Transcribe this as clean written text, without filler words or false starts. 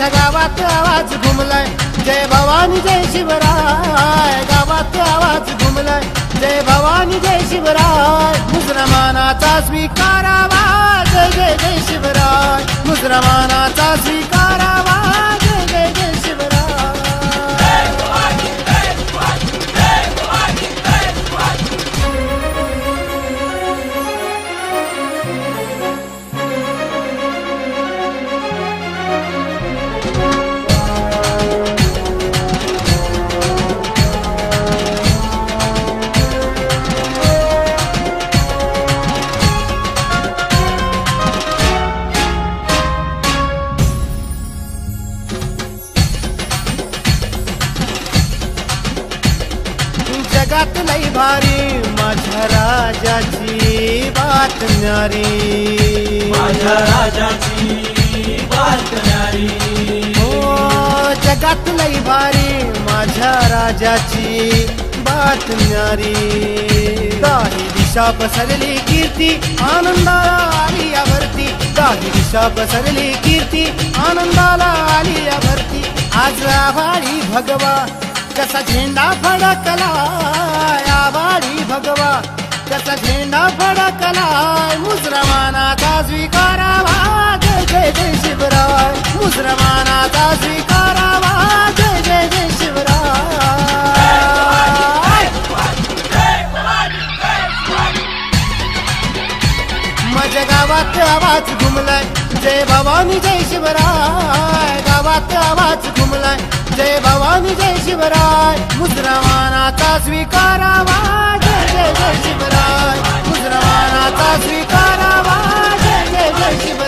गावात आवाज घुमलाय जय भवानी जय शिवराय। गावात आवाज घुमलाय जय भवानी जय शिवराय। मुसलमानाचा स्वीकारावा जय जय जय शिवराय। मुसलमानाचा स्वीकारावा जय जय जय शिवराय। जगात लई भारी माझ्या राजाची बात न्यारी। माझ्या राजाची बात न्यारी। हो जगात लई भारी माझ्या राजाची बात न्यारी। दाही दिशा पसरली कीर्ती आनंदाला आली या भरती। दाही दिशा पसरली कीर्ती आनंदाला आली या भरती। आज आभाळी भगवा कसा झेंडा फडकला। आभाळी भगवा कसा झेंडा फडकला। मुसलमानाचा स्वीकारावा जय जय जय शिवराय। मुसलमानाचा स्वीकारावा जय जय जय शिवराय। माझ्या गावात आवाज घुमलाय जय भवानी जय शिवराय। गावात आवाज घुमलाय जय भवानी जय शिवराय। मुसलमानाचा स्वीकारावा जय जय जय शिवराय। मुसलमानाचा स्वीकारावा जय जय जय शिवराय।